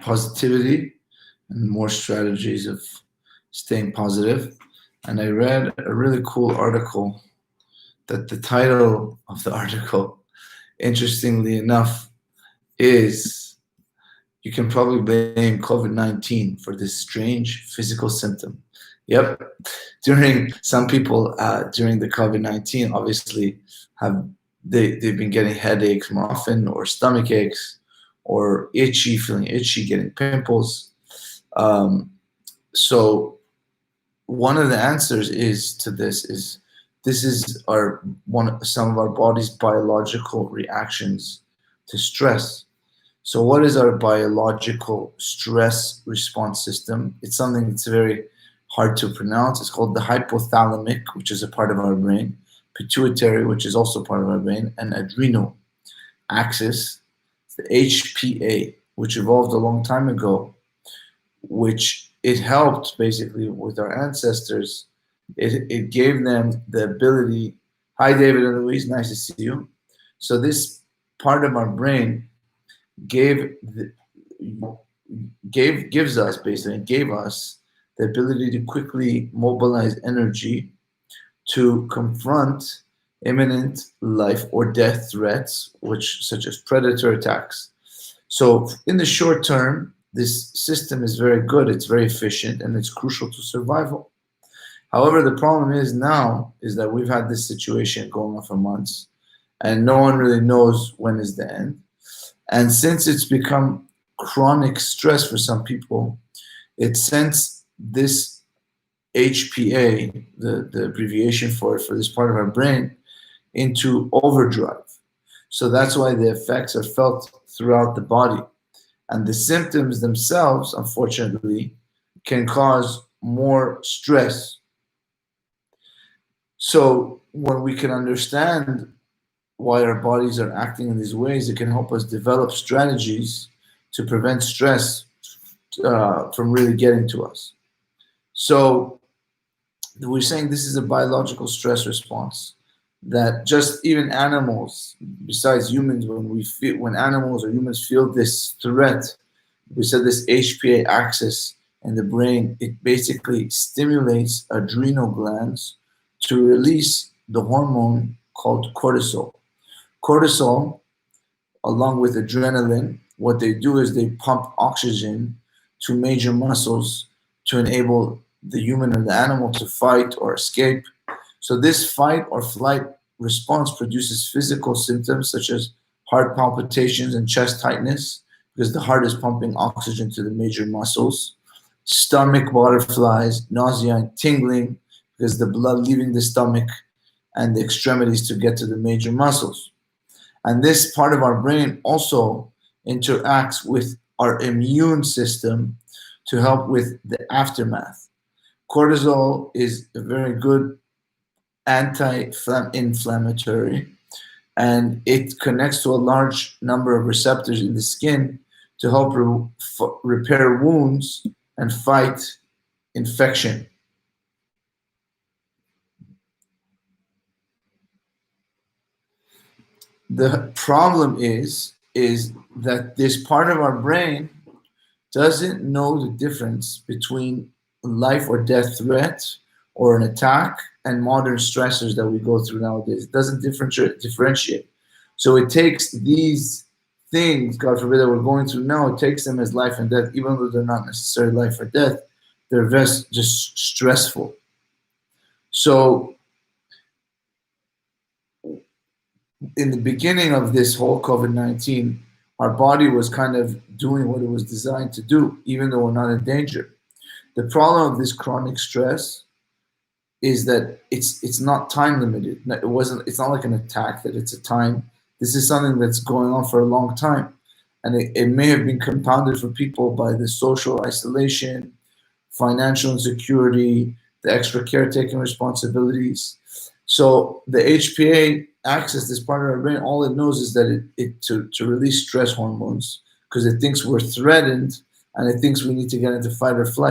positivity and more strategies of staying positive. And I read a really cool article that the title of the article, interestingly enough, is you can probably blame COVID-19 for this strange physical symptom. Yep. Some people during the COVID-19 obviously they've been getting headaches more often, or stomach aches, or feeling itchy, getting pimples. So one of the answers to this is some of our body's biological reactions to stress. So what is our biological stress response system? It's something that's very hard to pronounce. It's called the hypothalamic, which is a part of our brain, pituitary, which is also part of our brain, and adrenal axis, the HPA, which evolved a long time ago, which it helped basically with our ancestors. It gave them the ability. Hi, David and Louise, nice to see you. So this part of our brain gave us the ability to quickly mobilize energy to confront imminent life or death threats, such as predator attacks. So in the short term, this system is very good, it's very efficient, and it's crucial to survival. However, the problem is that we've had this situation going on for months, and no one really knows when is the end. And since it's become chronic stress for some people, it sends this HPA, the abbreviation for this part of our brain, into overdrive. So that's why the effects are felt throughout the body. And the symptoms themselves, unfortunately, can cause more stress. So when we can understand why our bodies are acting in these ways, it can help us develop strategies to prevent stress from really getting to us. So we're saying this is a biological stress response that just even animals, besides humans, when animals or humans feel this threat, we said this HPA axis in the brain, it basically stimulates adrenal glands to release the hormone called cortisol. Cortisol, along with adrenaline, what they do is they pump oxygen to major muscles to enable the human or the animal to fight or escape. So this fight or flight response produces physical symptoms such as heart palpitations and chest tightness, because the heart is pumping oxygen to the major muscles, stomach butterflies, nausea and tingling, because the blood leaving the stomach and the extremities to get to the major muscles. And this part of our brain also interacts with our immune system to help with the aftermath. Cortisol is a very good anti-inflammatory, and it connects to a large number of receptors in the skin to help repair wounds and fight infection. The problem is that this part of our brain doesn't know the difference between life or death threat or an attack and modern stressors that we go through nowadays. It doesn't differentiate. So it takes these things, God forbid, that we're going through now, it takes them as life and death, even though they're not necessarily life or death. They're just stressful. So in the beginning of this whole COVID-19, our body was kind of doing what it was designed to do, even though we're not in danger. The problem of this chronic stress is that it's not time limited. It's not like an attack that it's a time. This is something that's going on for a long time. And it may have been compounded for people by the social isolation, financial insecurity, the extra caretaking responsibilities. So the HPA axis, this part of our brain, all it knows is that to release stress hormones, because it thinks we're threatened and it thinks we need to get into fight or flight.